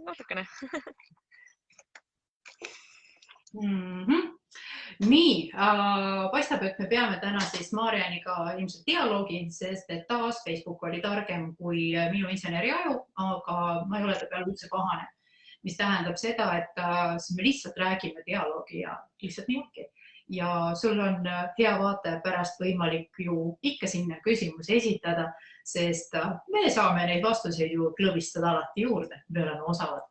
Natukene. Nii, paistab, et me peame täna siis Marianiga ilmselt dialoogi, sest et taas Facebook oli targem kui minu inseneriaju, aga ma ei ole ta peale üldse pahane, mis tähendab seda, et me lihtsalt räägime dialoogi ja lihtsalt niimoodi. Ja sul on hea vaataja pärast võimalik ju ikka sinna küsimusi esitada, sest me saame neid vastuseid ju klõbistada alati juurde, me oleme osavad.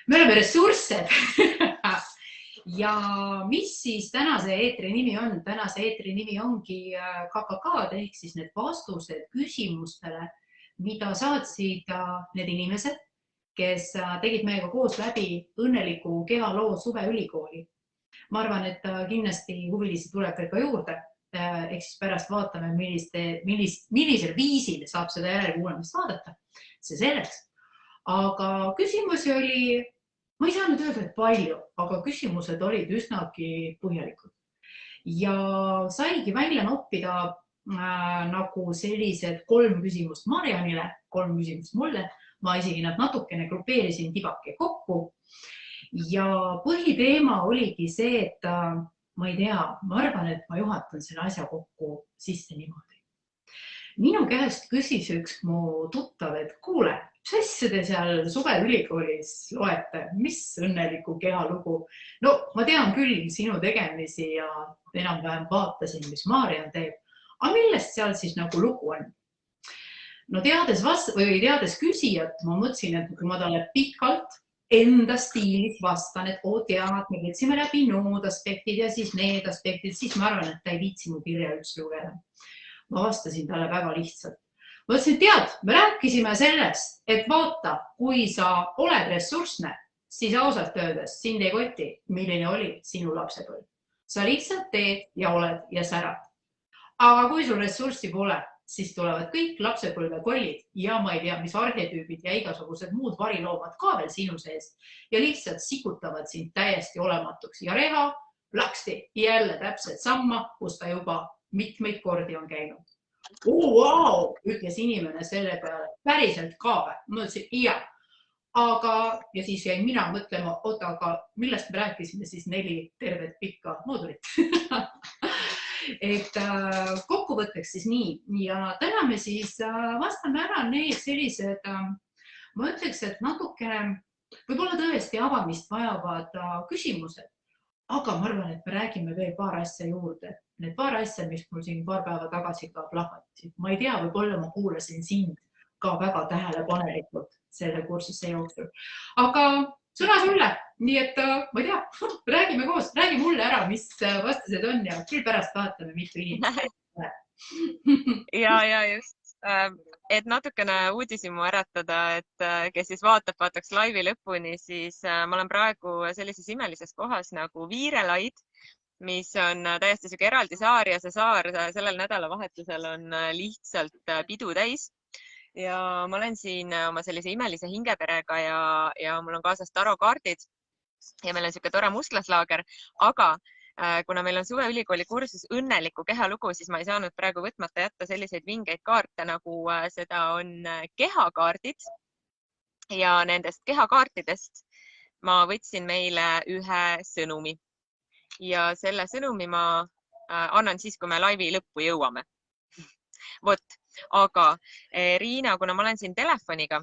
Me oleme ressurssed. Ja mis siis tänase eetri nimi on? Tänase eetri nimi ongi KKK-d ehk siis need vastused küsimustele, mida saatsid need inimesed, kes tegid meiega koos läbi õnneliku kehaloo suveülikooli. Ma arvan, et kindlasti huvilisi tuleb veel ka juurde. Ehk siis pärast vaatame, millisel viisil saab seda järelkuulamist vaadata. See selleks. Aga küsimusi oli... Ma ei saa nüüd öelda, et palju, aga küsimused olid üsnagi põhjalikud. Ja saigi välja noppida nagu sellised 3 küsimust Marianile, 3 küsimust mulle. Ma isegi nad natukene grupeerisin tibake kokku. Ja põhiteema oligi see, et ma ei tea, ma arvan, et ma juhatan selle asja kokku sisse niimoodi. Minu käest küsis üks mu tuttav, et kuule, mis asja te seal suveülikoolis loete, mis õnneliku kehalugu? No ma tean küll sinu tegemisi ja enam-vähem vaatasin, mis Marian teeb. Aga millest seal siis nagu lugu on? No teades küsijat, ma mõtlesin, et kui ma talle pikalt enda stiilis vastan, et tead, me võtsime läbi nood aspektid ja siis need aspektid, siis ma arvan, et ta ei viitsi mu kirja üldse lugeda. Ma vastasin talle väga lihtsalt. Ma ütlesin, tead, me rääkisime sellest, et vaata, kui sa oled ressurssne, siis ausalt öeldes sind ei koti, milline oli sinu lapsepõlv. Sa lihtsalt teed ja oled ja särad. Aga kui sul ressurssi pole, siis tulevad kõik lapsepõlve kollid ja ma ei tea, mis arhetüübid ja igasugused muud variloomad ka veel sinu sees ja lihtsalt sikutavad sind täiesti olematuks. Ja Reha plaksti jälle täpselt samma, kus ta juba mitmeid kordi on käinud. Wow, ütles inimene selle peale, päriselt ka või? Ma ütlesin, jah. Ja siis jäin mina mõtlema, aga millest me rääkisime siis 4 tervet pikka moodulit. Et kokkuvõtteks siis nii. Ja täna me siis vastame ära need sellised, ma ütleks, et natukene võib-olla tõesti avamist vajavad küsimused. Aga ma arvan, et me räägime veel paar asja juurde. Need paar asja, mis mul siin paar päeva tagasi ka plahvatasid. Ma ei tea, võib-olla ma kuulasin sind ka väga tähelepanelikult selle kursuse jooksul. Aga sõna sulle. Nii et ma ei tea, räägime koos. Räägi mulle ära, mis vastused on ja küll pärast vaatame, mitu inimest. Ja just. Et natukene uudishimu äratada, et kes siis vaataks laivi lõpuni, siis ma olen praegu sellises imelises kohas nagu Viirelaid, mis on täiesti siuke eraldi saar ja see saar sellel nädalavahetusel on lihtsalt pidu täis. Ja ma olen siin oma sellise imelise hingeperega ja mul on kaasas tarokaardid ja meil on siuke tore mustlaslaager, aga kuna meil on suveülikooli kursus õnneliku kehalugu, siis ma ei saanud praegu võtmata jätta selliseid vingeid kaarte, nagu seda on kehakaardid. Ja nendest kehakaartidest ma võtsin meile ühe sõnumi. Ja selle sõnumi ma annan siis, kui me laivi lõppu jõuame. Vot, aga Riina, kuna ma olen siin telefoniga,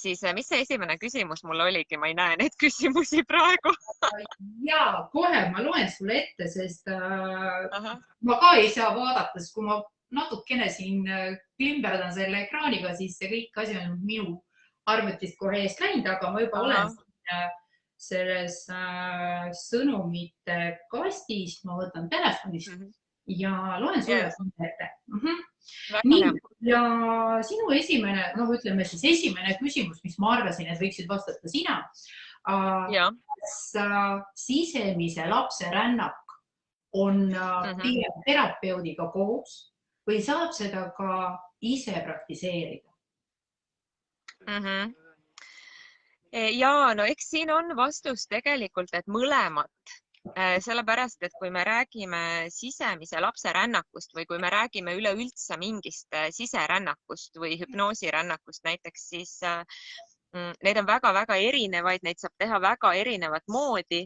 siis mis see esimene küsimus mul oligi? Ma ei näe neid küsimusi praegu. Jaa, kohe ma loen sulle ette, sest ma ka ei saa vaadata, sest kui ma natukene siin klimberdan selle ekraaniga, siis see kõik asi on minu arvutist kohe eest läinud, aga ma juba olen selles sõnumite kastis, ma võtan telefonist ja loen sulle ette. Nii, ja sinu esimene, ütleme siis esimene küsimus, mis ma arvasin, et võiksid vastata sina. Kas sisemise lapse rännak on pigem terapeudiga koos või saab seda ka ise praktiseerida? Ja, no eks siin on vastus tegelikult, et mõlemat Sellepärast, et kui me räägime sisemise lapse rännakust või kui me räägime üleüldse mingist siserännakust või hüpnoosirännakust näiteks, siis neid on väga-väga erinevaid, neid saab teha väga erinevat moodi.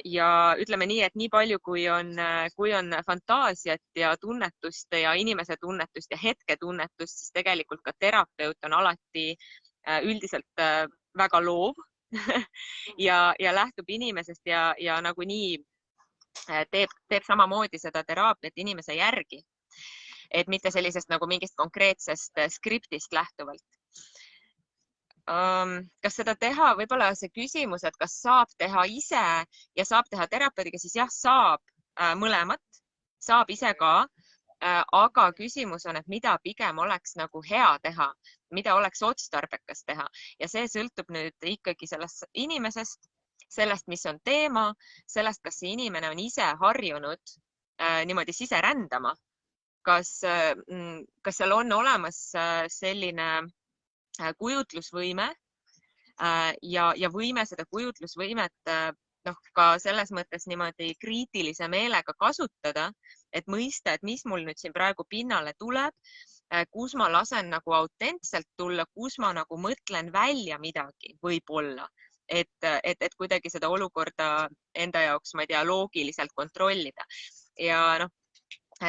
Ja ütleme nii, et nii palju, kui on fantaasiat ja tunnetust ja inimese tunnetust ja hetketunnetust, siis tegelikult ka terapeut on alati üldiselt väga loov ja lähtub inimesest ja nagunii teeb samamoodi seda teraapiat inimese järgi. Et mitte sellisest nagu mingist konkreetsest skriptist lähtuvalt. Kas seda teha, võib-olla see küsimus, et kas saab teha ise ja saab teha terapeudiga, siis jah, saab mõlemat, saab ise ka, aga küsimus on, et mida pigem oleks nagu hea teha, mida oleks otstarbekas teha ja see sõltub nüüd ikkagi sellest inimesest, sellest, mis on teema, sellest, kas see inimene on ise harjunud niimoodi siserändama, kas seal on olemas selline kujutlusvõime ja võime seda kujutlusvõimet ka selles mõttes niimoodi kriitilise meelega kasutada, et mõista, et mis mul nüüd siin praegu pinnale tuleb, kus ma lasen nagu autentselt tulla, kus ma nagu mõtlen välja midagi võib-olla, et kuidagi seda olukorda enda jaoks, ma ei tea, loogiliselt kontrollida. Ja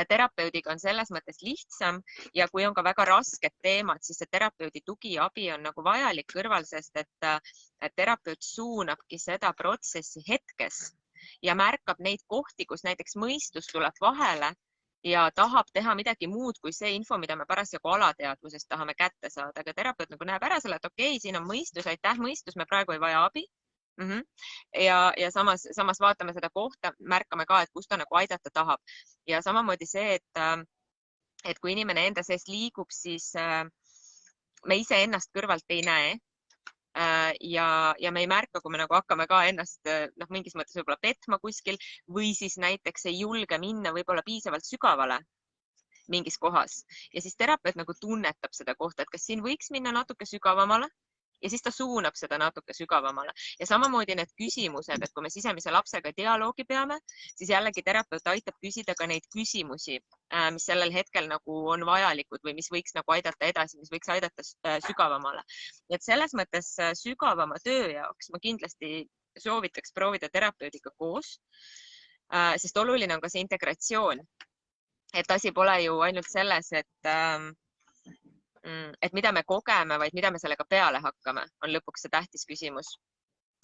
terapeudiga on selles mõttes lihtsam ja kui on ka väga rasked teemad, siis see terapeudi tugi ja abi on nagu vajalik kõrval, sest et terapeut suunabki seda protsessi hetkes ja märkab neid kohti, kus näiteks mõistus tuleb vahele ja tahab teha midagi muud kui see info, mida me parasjagu alateadvusest tahame kätte saada. Aga terapeut nagu näeb ära selle, et okei, siin on mõistus, aitäh mõistus, me praegu ei vaja abi. Ja samas vaatame seda kohta, märkame ka, et kus ta nagu aidata tahab. Ja samamoodi see, et kui inimene enda sees liigub, siis me ise ennast kõrvalt ei näe. Ja me ei märka, kui me nagu hakkame ka ennast mingis mõttes võib-olla petma kuskil või siis näiteks ei julge minna võib-olla piisavalt sügavale mingis kohas. Ja siis terapeut nagu tunnetab seda kohta, et kas siin võiks minna natuke sügavamale. Ja siis ta suunab seda natuke sügavamale. Ja samamoodi need küsimused, et kui me sisemise lapsega dialoogi peame, siis jällegi terapeut aitab küsida ka neid küsimusi, mis sellel hetkel nagu on vajalikud või mis võiks nagu aidata edasi, mis võiks aidata sügavamale. Et selles mõttes sügavama töö jaoks ma kindlasti soovitaks proovida terapeudiga koos, sest oluline on ka see integratsioon. Et asi pole ju ainult selles, et mida me kogeme, vaid mida me sellega peale hakkame, on lõpuks see tähtis küsimus.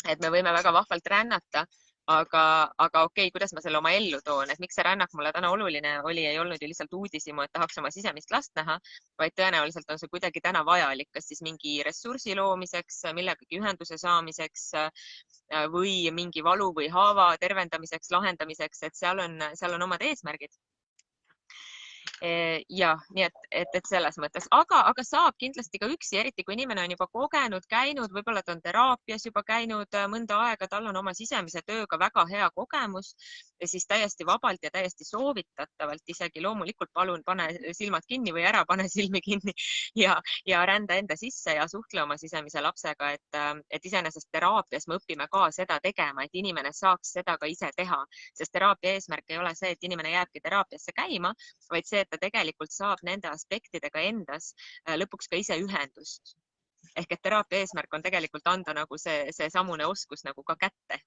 Et me võime väga vahvalt rännata, aga okei, kuidas ma selle oma ellu toon, et miks see rännak mulle täna oluline oli, ei olnud ju lihtsalt uudishimu, et tahaks oma sisemist last näha, vaid tõenäoliselt on see kuidagi täna vajalik, kas siis mingi ressursi loomiseks, millegagi ühenduse saamiseks või mingi valu või haava tervendamiseks, lahendamiseks, et seal on omad eesmärgid. Ja nii et selles mõttes, aga saab kindlasti ka üksi, eriti kui inimene on juba kogenud, käinud, võib-olla ta on teraapias juba käinud mõnda aega, tal on oma sisemise tööga väga hea kogemus ja siis täiesti vabalt ja täiesti soovitatavalt isegi loomulikult palun pane silmad kinni või ära pane silmi kinni ja rända enda sisse ja suhtle oma sisemise lapsega, et iseenesest teraapias me õpime ka seda tegema, et inimene saaks seda ka ise teha, sest teraapia eesmärk ei ole see, et inimene jääbki teraapiasse käima, vaid see, et ta tegelikult saab nende aspektidega endas lõpuks ka ise ühendust. Ehk et teraapia eesmärk on tegelikult anda nagu see samune oskus nagu ka kätte.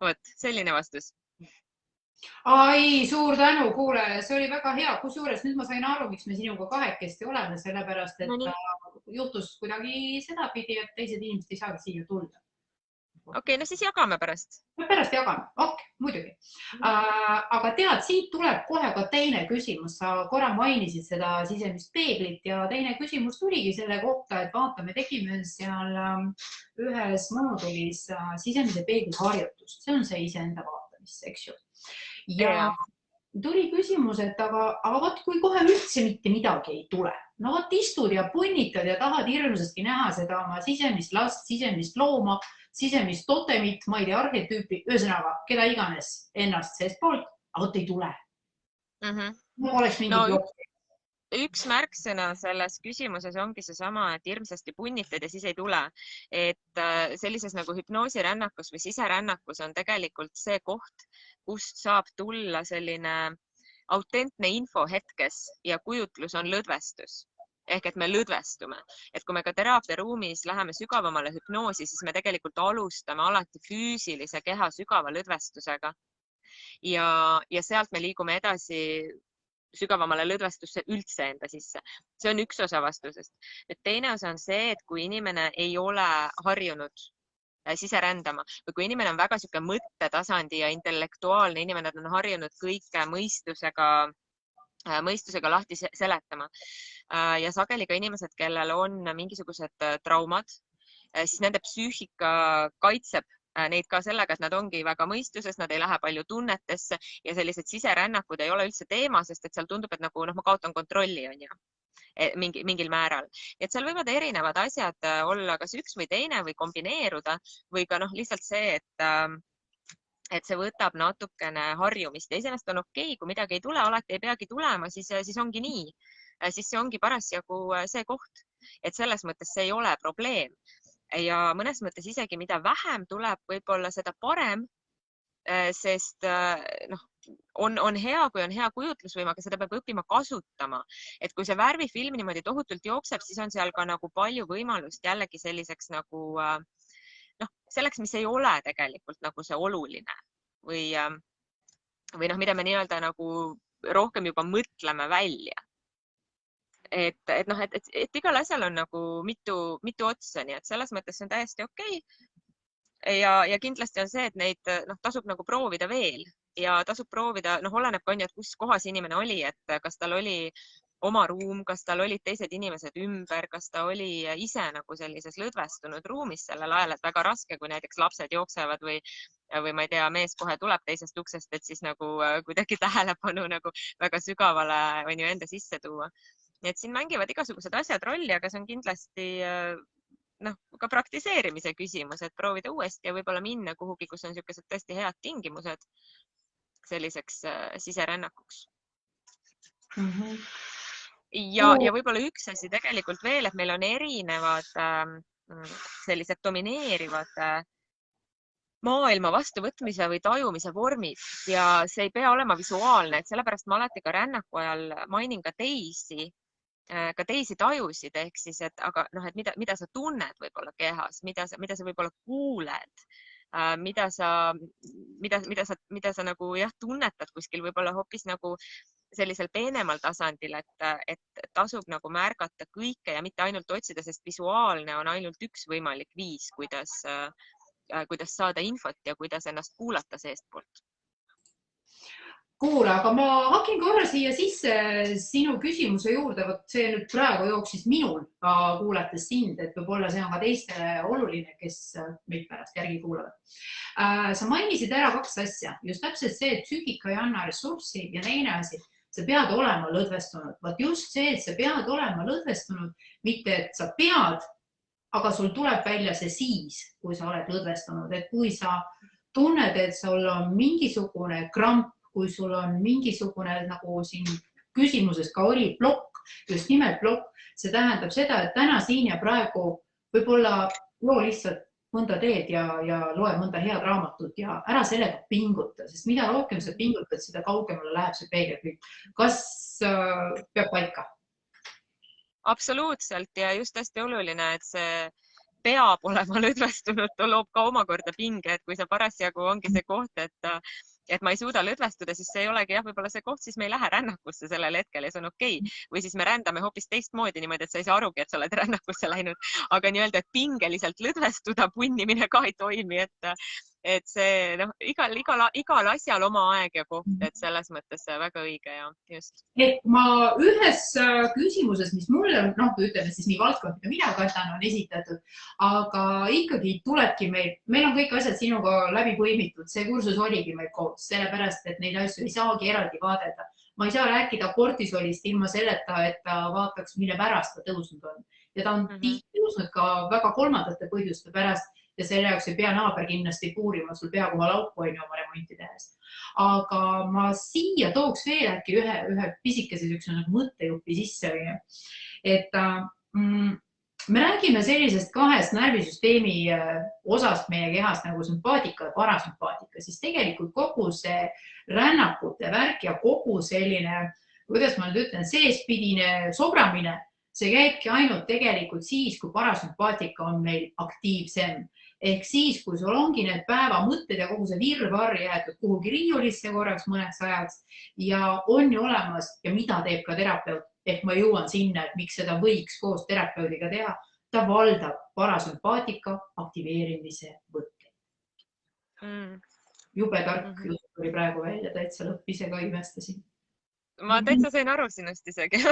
Vot, selline vastus. Ai, suur tänu, kuule, see oli väga hea. Kusjuures nüüd ma sain aru, miks me sinuga kahekesti oleme, sellepärast, et juhtus kuidagi sedapidi, et teised inimesed ei saagi siia tulla. Okei, no siis jagame pärast. Pärast jagame, muidugi. Aga tead, siit tuleb kohe ka teine küsimus. Sa korra mainisid seda sisemist peeglit ja teine küsimus tuligi selle kohta, et vaata, me tegime seal ühes moodulis sisemise peegli harjutust. See on see iseenda vaatamist, eks ju. Ja tuli küsimus, et aga vaat kui kohe üldse mitte midagi ei tule. No vaat istud ja punnitad ja tahad hirmsasti näha seda oma sisemist last, sisemist looma, sisemist totemit, ma ei tea, arhetüüpi, ühesõnaga, keda iganes ennast seest poolt, aga vot ei tule. Oleks mingi blokk. üks märksõna selles küsimuses ongi seesama, et hirmsasti punnitad ja siis ei tule. Et sellises nagu hüpnoosirännakus või siserännakus on tegelikult see koht, kust saab tulla selline autentne info hetkes ja kujutlus on lõdvestus. Ehk et me lõdvestume. Et kui me ka teraapiaruumis läheme sügavamale hüpnoosi, siis me tegelikult alustame alati füüsilise keha sügava lõdvestusega. Ja sealt me liigume edasi sügavamale lõdvestusse üldse enda sisse. See on üks osa vastusest. Nüüd teine osa on see, et kui inimene ei ole harjunud siserändama või kui inimene on väga sihuke mõttetasandi ja intellektuaalne inimene, on harjunud kõike mõistusega lahti seletama. Ja sageli ka inimesed, kellel on mingisugused traumad, siis nende psüühika kaitseb neid ka sellega, et nad ongi väga mõistuses, nad ei lähe palju tunnetesse ja sellised siserännakud ei ole üldse teema, sest et seal tundub, et nagu ma kaotan kontrolli, on ju, mingil määral. Et seal võivad erinevad asjad olla kas üks või teine või kombineeruda või ka lihtsalt see, et see võtab natukene harjumist ja iseenesest on okei, kui midagi ei tule, alati ei peagi tulema, siis ongi nii. Siis see ongi parasjagu see koht, et selles mõttes see ei ole probleem. Ja mõnes mõttes isegi mida vähem tuleb, võib-olla seda parem, sest on hea, kui on hea kujutlusvõim, aga seda peab õppima kasutama. Et kui see värvifilm niimoodi tohutult jookseb, siis on seal ka nagu palju võimalust jällegi selliseks nagu selleks, mis ei ole tegelikult nagu see oluline või mida me nii-öelda nagu rohkem juba mõtleme välja. Et igal asjal on nagu mitu otsa, nii et selles mõttes see on täiesti okei. Ja kindlasti on see, et neid tasub nagu proovida veel ja tasub proovida, oleneb ka, et kus kohas inimene oli, et kas tal oli oma ruum, kas tal olid teised inimesed ümber, kas ta oli ise nagu sellises lõdvestunud ruumis sellel ajal, et väga raske, kui näiteks lapsed jooksevad või ma ei tea, mees kohe tuleb teisest uksest, et siis nagu kuidagi tähelepanu nagu väga sügavale on ju enda sisse tuua. Nii et siin mängivad igasugused asjad rolli, aga see on kindlasti ka praktiseerimise küsimus, et proovida uuesti ja võib-olla minna kuhugi, kus on niisugused tõesti head tingimused selliseks siserännakuks. Ja võib-olla üks asi tegelikult veel, et meil on erinevad sellised domineerivad maailma vastuvõtmise või tajumise vormid ja see ei pea olema visuaalne, et sellepärast ma alati ka rännaku ajal mainin ka teisi tajusid, ehk siis, et mida sa tunned võib-olla kehas, mida sa võib-olla kuuled, mida sa nagu tunnetad kuskil võib-olla hoopis nagu sellisel peenemal tasandil, et tasub nagu märgata kõike ja mitte ainult otsida, sest visuaalne on ainult üks võimalik viis, kuidas saada infot ja kuidas ennast kuulata seestpoolt. Kuule, aga ma hakin korra siia sisse sinu küsimuse juurde, vot see nüüd praegu jooksis minul kuulates sind, et võib-olla see on ka teistele oluline, kes meid pärast järgi kuulavad. Sa mainisid ära kaks asja, just täpselt see, et psüühika ei anna ressurssi ja teine asi, sa pead olema lõdvestunud. Vaat just see, et sa pead olema lõdvestunud, mitte et sa pead, aga sul tuleb välja see siis, kui sa oled lõdvestunud, et kui sa tunned, et sul on mingisugune kramp, kui sul on mingisugune, nagu siin küsimuses ka oli, plokk, just nimelt plokk, see tähendab seda, et täna siin ja praegu võib-olla loo lihtsalt mõnda teed ja loe mõnda head raamatut ja ära sellega pinguta, sest mida rohkem sa pingutad, seda kaugemale läheb see peegelpilt. Kas peab paika? Absoluutselt ja just hästi oluline, et see peab olema lõdvestunud, loob ka omakorda pinge, et kui sa parasjagu ongi see koht, et ma ei suuda lõdvestuda, siis see ei olegi võib-olla see koht, siis me ei lähe rännakusse sellel hetkel ja see on okei. Või siis me rändame hoopis teistmoodi niimoodi, et sa ei saa arugi, et sa oled rännakusse läinud, aga nii-öelda, et pingeliselt lõdvestuda punnimine ka ei toimi, et see igal asjal oma aeg ja koht, et selles mõttes väga õige ja just. Et ma ühes küsimuses, mis mulle, ütleme siis nii valdkond, mida mina katan, on esitatud, aga ikkagi tulebki meil on kõik asjad sinuga läbi põimitud, see kursus oligi meil koos, sellepärast, et neid asju ei saagi eraldi vaadata. Ma ei saa rääkida kortisolist ilma selleta, et ta vaataks, mille pärast ta tõusnud on. Ja ta on tihti tõusnud ka väga kolmandate põhjuste pärast ja selle jaoks ei pea naaber kindlasti puurima sul pea kohal auku oma remonti tehes. Aga ma siia tooks veel äkki ühe pisikese nagu mõttejupi sisse. Et me räägime sellisest kahest närvisüsteemi osast meie kehast nagu sümpaatika ja parasümpaatika, siis tegelikult kogu see rännakute värk ja kogu selline, kuidas ma nüüd ütlen, seespidine sobramine, see käibki ainult tegelikult siis, kui parasümpaatika on meil aktiivsem. Ehk siis, kui sul ongi need päevamõtted ja kogu see virvarr jäetud kuhugi riiulisse korraks mõneks ajaks ja on ju olemas ja mida teeb ka terapeut. Ehk ma jõuan sinna, et miks seda võiks koos terapeudiga teha. Ta valdab parasümpaatika aktiveerimise võtteid. Jube tark jutt oli praegu välja, täitsa lõpp ise ka imestasin. Ma täitsa sain aru sinust isegi.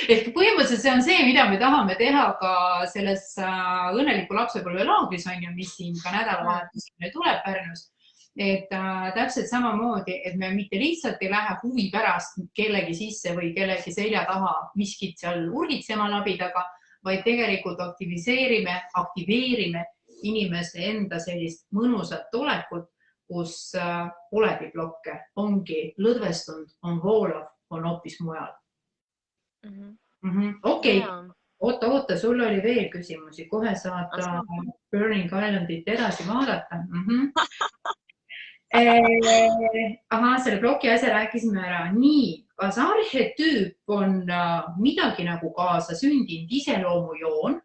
Ehk põhimõtteliselt see on see, mida me tahame teha ka selles õnneliku lapsepõlve laagris, mis siin ka nädalavahetusel tuleb Pärnus. Et täpselt samamoodi, et me mitte lihtsalt ei lähe huvi pärast kellegi sisse või kellegi selja taha miskit seal urgitsema labi taga, vaid tegelikult aktiveerime inimese enda sellist mõnusat olekut, kus polegi blokke, ongi lõdvestunud, on voolav, on hoopis mujal. Okei, oota, sul oli veel küsimusi, kohe saad Burning Islandit edasi vaadata. Selle bloki asja rääkisime ära. Nii, kas arhetüüp on midagi nagu kaasa sündinud iseloomujoon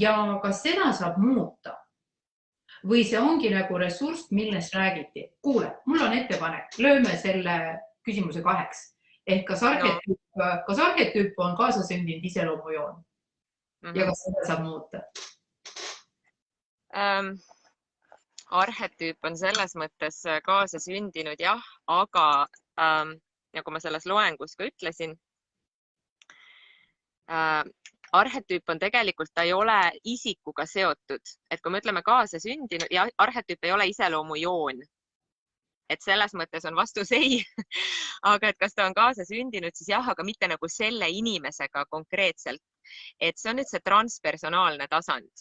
ja kas seda saab muuta? Või see ongi nagu ressurss, millest räägiti? Kuule, mul on ettepanek, lööme selle küsimuse kaheks. Ehk kas arhetüüp on kaasa sündinud iseloomujoon ja kas seda saab muuta? Arhetüüp on selles mõttes kaasa sündinud, jah, aga nagu ma selles loengus ka ütlesin, arhetüüp on tegelikult, ta ei ole isikuga seotud. Et kui me ütleme kaasa sündinud, ja arhetüüp ei ole iseloomujoon. Et selles mõttes on vastus ei. Aga et kas ta on kaasa sündinud, siis jah, aga mitte nagu selle inimesega konkreetselt. Et see on nüüd see transpersonaalne tasand,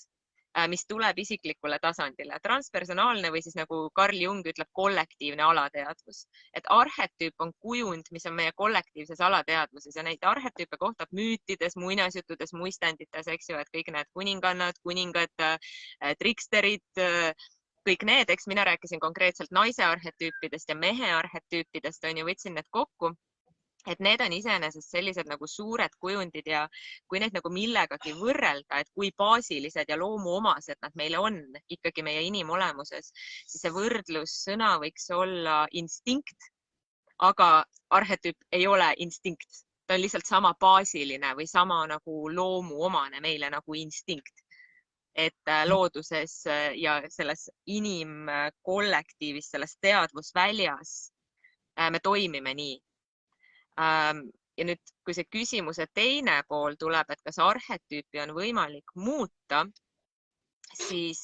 mis tuleb isiklikule tasandile. Transpersonaalne või siis nagu Carl Jung ütleb, kollektiivne alateadvus. Et arhetüüp on kujund, mis on meie kollektiivses alateadvuses ja neid arhetüüpe kohtab müütides, muinasjuttudes, muistendites, eks ju, et kõik need kuningannad, kuningad, triksterid, kõik need, eks mina rääkisin konkreetselt naise arhetüüpidest ja mehe arhetüüpidest, on ju, võtsin need kokku. Et need on iseenesest sellised nagu suured kujundid ja kui neid nagu millegagi võrrelda, et kui baasilised ja loomuomased nad meile on ikkagi meie inimolemuses, siis see võrdlussõna võiks olla instinkt, aga arhetüüp ei ole instinkt. Ta on lihtsalt sama baasiline või sama nagu loomuomane meile nagu instinkt. Et looduses ja selles inimkollektiivis, selles teadvusväljas me toimime nii. Ja nüüd, kui see küsimuse teine pool tuleb, et kas arhetüüpi on võimalik muuta, siis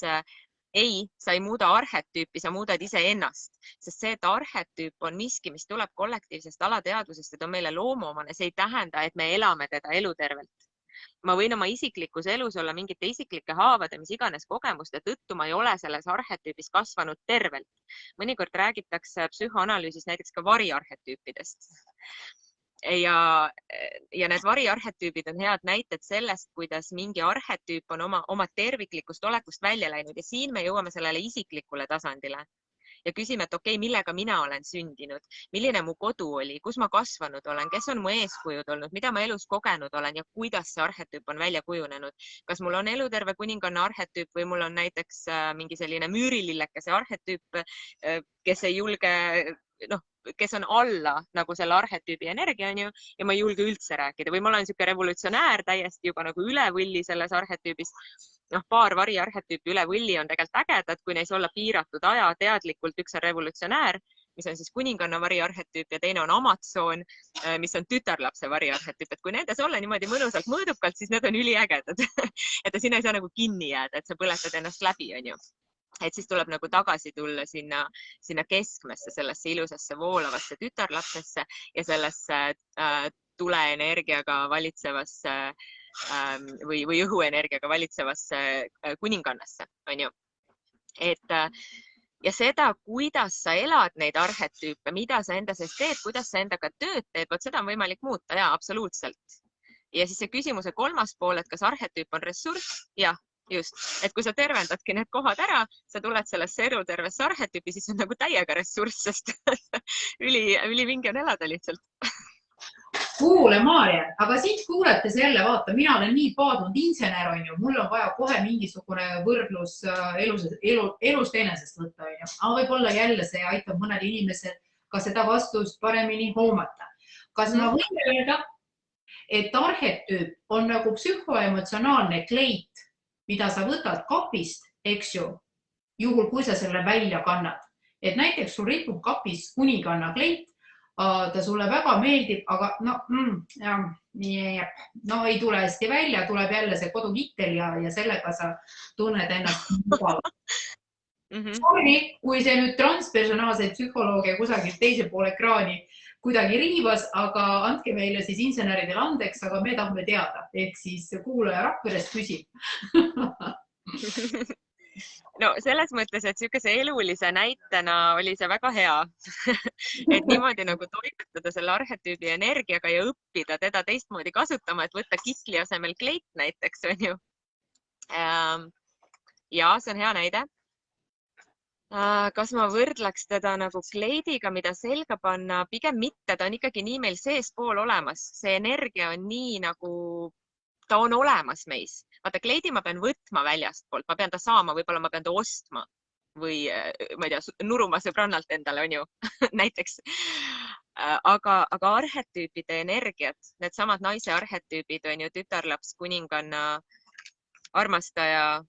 ei, sa ei muuda arhetüüpi, sa muudad iseennast, sest see, et arhetüüp on miski, mis tuleb kollektiivsest alateadvusest, et on meile loomuomane, see ei tähenda, et me elame teda elutervelt. Ma võin oma isiklikus elus olla mingite isiklike haavade, mis iganes kogemuste tõttu ma ei ole selles arhetüübis kasvanud tervelt. Mõnikord räägitakse psühhoanalüüsis näiteks ka variarhetüüpidest. Ja need variarhetüübid on head näited sellest, kuidas mingi arhetüüp on oma terviklikust olekust välja läinud ja siin me jõuame sellele isiklikule tasandile. Ja küsime, et okei, millega mina olen sündinud, milline mu kodu oli, kus ma kasvanud olen, kes on mu eeskujud olnud, mida ma elus kogenud olen ja kuidas see arhetüüp on välja kujunenud. Kas mul on eluterve kuninganna arhetüüp või mul on näiteks mingi selline müürilillekese arhetüüp, kes ei julge, kes on alla nagu selle arhetüübi energia, on ju, ja ma ei julge üldse rääkida või ma olen niisugune revolutsionäär täiesti juba nagu üle võlli selles arhetüübis. Paar variarhetüüpi üle võlli on tegelikult ägedad, kui neis olla piiratud aja teadlikult. Üks on revolutsionäär, mis on siis kuninganna variarhetüüp ja teine on Amazon, mis on tütarlapse variarhetüüp. Et kui nendes olla niimoodi mõnusalt mõõdukalt, siis need on üliägedad. Et sinna ei saa nagu kinni jääda, et sa põletad ennast läbi, on ju. Et siis tuleb nagu tagasi tulla sinna keskmesse, sellesse ilusasse voolavasse tütarlapsesse ja sellesse tuleenergiaga valitsevasse või õhuenergiaga valitsevasse kuningannasse, on ju. Ja seda, kuidas sa elad neid arhetüüpe, mida sa enda sees teed, kuidas sa endaga tööd teed, vot seda on võimalik muuta, jaa, absoluutselt. Ja siis see küsimuse kolmas pool, et kas arhetüüp on ressurss? Jah, just. Et kui sa tervendadki need kohad ära, sa tuled sellesse elutervesse arhetüüpi, siis on nagu täiega ressurss, sest ülivinge on elada lihtsalt. Kuule, Maarja, aga siit kuuletes jälle, vaata, mina olen nii paadunud insener, on ju, mul on vaja kohe mingisugune võrdlus elust enesest võtta, on ju. Aga võib-olla jälle see aitab mõned inimesed ka seda vastust paremini hoomata. Kas ma võin öelda, et arhetüüp on nagu psühhoemotsionaalne kleit, mida sa võtad kapist, eks ju, juhul kui sa selle välja kannad. Et näiteks sul ripub kapis kuninganna kleit, ta sulle väga meeldib, aga no ei tule hästi välja, tuleb jälle see kodukittel ja sellega sa tunned ennast mugavalt. Sorry, kui see nüüd transpersonaalseid psühholoogia kusagil teise pool ekraani kuidagi riivas, aga andke meile siis inseneridel andeks, aga me tahame teada, ehk siis kuulaja Rakverest küsib. No selles mõttes, et niisuguse elulise näitena oli see väga hea, et niimoodi nagu toimetada selle arhetüübi energiaga ja õppida teda teistmoodi kasutama, et võtta kitli asemel kleit näiteks, on ju. Ja see on hea näide. Kas ma võrdleks teda nagu kleidiga, mida selga panna? Pigem mitte, ta on ikkagi nii meil seespool olemas. See energia on nii nagu, ta on olemas meis. Vaata, kleidi ma pean võtma väljastpoolt, ma pean ta saama, võib-olla ma pean ta ostma või ma ei tea, nuruma sõbrannalt endale, on ju, näiteks. Aga arhetüüpide energiat, need samad naise arhetüübid, on ju, tütarlaps, kuninganna, armastaja,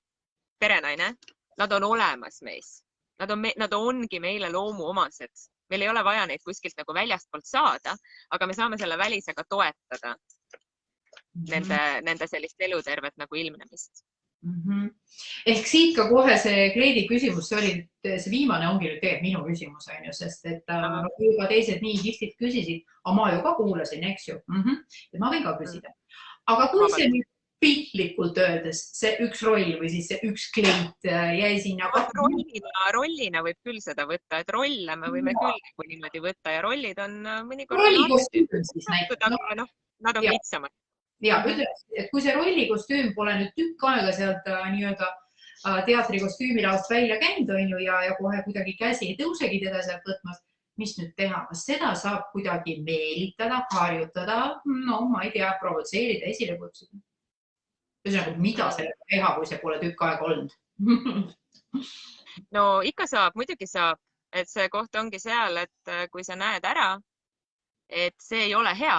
perenaine, nad on olemas meis. Nad ongi meile loomuomased. Meil ei ole vaja neid kuskilt nagu väljastpoolt saada, aga me saame selle välisega toetada. Nende sellist elutervet nagu ilmnemist. Ehk siit ka kohe see kleidi küsimus, see viimane ongi nüüd tegelikult minu küsimus, on ju, sest et juba teised nii kihvtit küsisid, aga ma ju ka kuulasin, eks ju. Ma võin ka küsida. Aga kui see nüüd piltlikult öeldes, see üks roll või siis see üks kleit jäi sinna? Rollina võib küll seda võtta, et rolle me võime küll niimoodi võtta ja rollid on mõnikord... Rollikostüüm siis näiteks. Nad on kitsamad. Ja, et kui see rollikostüüm pole nüüd tükk aega sealt nii-öelda teatrikostüümilaost välja käinud, on ju, ja kohe kuidagi käsi ei tõusegi teda sealt võtmas, mis nüüd teha? Kas seda saab kuidagi meelitada, harjutada, no ma ei tea, provotseerida, esile kutsuda? Ühesõnaga, mida sellega teha, kui see pole tükk aega olnud? No ikka saab, muidugi saab, et see koht ongi seal, et kui sa näed ära, et see ei ole hea,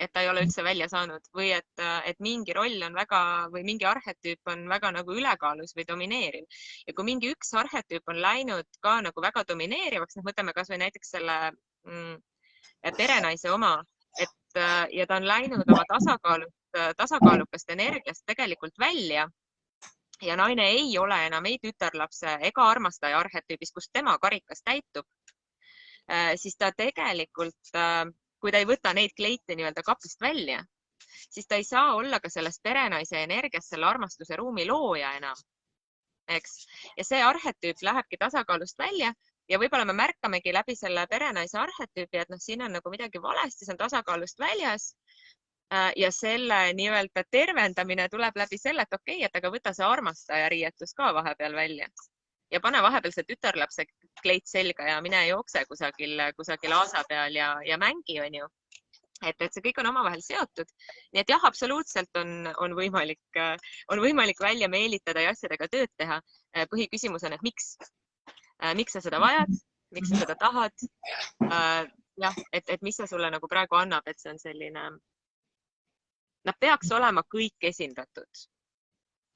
et ta ei ole üldse välja saanud või et mingi roll on väga või mingi arhetüüp on väga nagu ülekaalus või domineeriv. Ja kui mingi üks arhetüüp on läinud ka nagu väga domineerivaks, võtame kas või näiteks selle perenaise oma, ja ta on läinud oma tasakaalukast energiast tegelikult välja ja naine ei ole enam ei tütarlapse ega armastaja arhetüübis, kus tema karikas täitub, siis ta tegelikult kui ta ei võta neid kleite nii-öelda kapist välja, siis ta ei saa olla ka sellest perenaise energiast selle armastuse ruumi looja enam. Eks? Ja see arhetüüp lähebki tasakaalust välja ja võib-olla me märkamegi läbi selle perenaise arhetüüpi, et siin on nagu midagi valesti, see on tasakaalust väljas ja selle nii-öelda tervendamine tuleb läbi selle, et okei, et aga võta see armastaja riietus ka vahepeal välja. Ja pane vahepeal see tütarlapse kleit selga ja mine jookse kusagil aasa peal ja mängi, on ju. Et see kõik on omavahel seotud. Nii et jah, absoluutselt on võimalik välja meelitada ja asjadega tööd teha. Põhiküsimus on, et miks? Miks sa seda vajad? Miks sa seda tahad? Jah, et mis see sulle nagu praegu annab, et see on selline... Nad peaks olema kõik esindatud.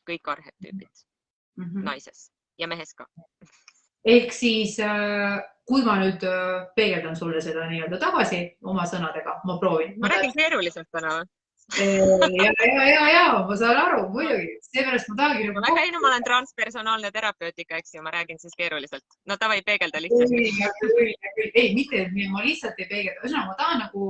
Kõik arhetüübid naises. Ja mehes ka. Ehk siis, kui ma nüüd peegeldan sulle seda nii-öelda tagasi oma sõnadega, ma proovin. Ma räägin keeruliselt täna. Ma saan aru, muidugi. Seepärast ma tahangi ma nagu väga ei, no ma olen transpersonaalne terapeutika, eks ju, ma räägin siis keeruliselt. No davai, peegelda lihtsalt. ei, mitte, ma lihtsalt ei peegelda. Ühesõnaga, ma tahan nagu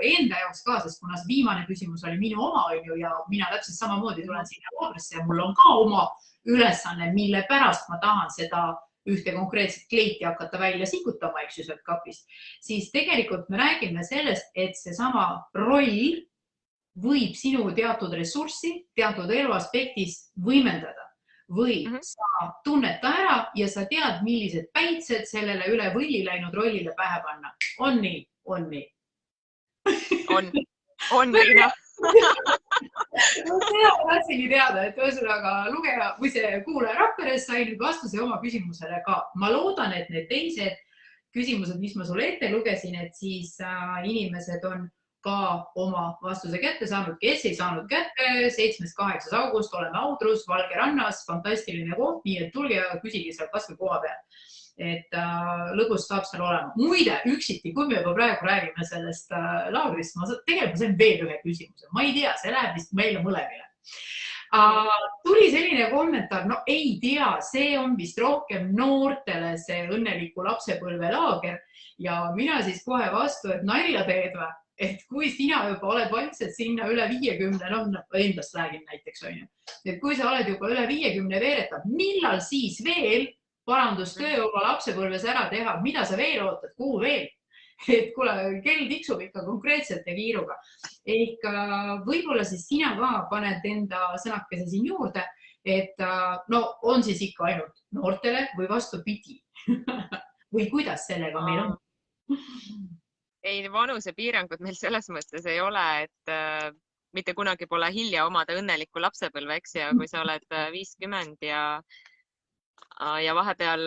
enda jaoks ka, sest kuna see viimane küsimus oli minu oma, on ju, ja mina täpselt samamoodi tulen sinna laagrisse ja mul on ka oma ülesanne, mille pärast ma tahan seda ühte konkreetset kleiti hakata välja sikutama, eks ju, sealt kapist, siis tegelikult me räägime sellest, et seesama roll võib sinu teatud ressurssi teatud eluaspektis võimendada või sa tunned ta ära ja sa tead, millised päitsed sellele üle võlli läinud rollile pähe panna. On nii? On nii? On nii, noh. Seda ma tahtsingi teada, et ühesõnaga lugeja või see kuulaja Rakveres sai nüüd vastuse oma küsimusele ka. Ma loodan, et need teised küsimused, mis ma sulle ette lugesin, et siis inimesed on ka oma vastuse kätte saanud, kes ei saanud kätte. 7.–8. august oleme Audrus, Valge rannas, fantastiline koht, nii et tulge ja küsige seal kasvõi koha peal. Et lõbus saab seal olema. Muide, üksiti, kui me juba praegu räägime sellest laagrist, tegelikult see on veel ühe küsimuse. Ma ei tea, see läheb vist meile mõlemile. Tuli selline kommentaar, no ei tea, see on vist rohkem noortele see õnneliku lapsepõlve laager ja mina siis kohe vastu, et nalja teed või? Et kui sina juba oled vaikselt sinna üle 50, no endast räägin näiteks, on ju. Et kui sa oled juba üle 50 veeretab, millal siis veel parandustöö oma lapsepõlves ära teha, mida sa veel ootad, kuhu veel? Et kuule, kell tiksub ikka konkreetselt ja kiiruga. Ehk võib-olla siis sina ka paned enda sõnakese siin juurde, et no on siis ikka ainult noortele või vastupidi või kuidas sellega meil on? Ei, vanusepiirangut meil selles mõttes ei ole, et mitte kunagi pole hilja omada õnnelikku lapsepõlve, eks ja kui sa oled 50 ja vahepeal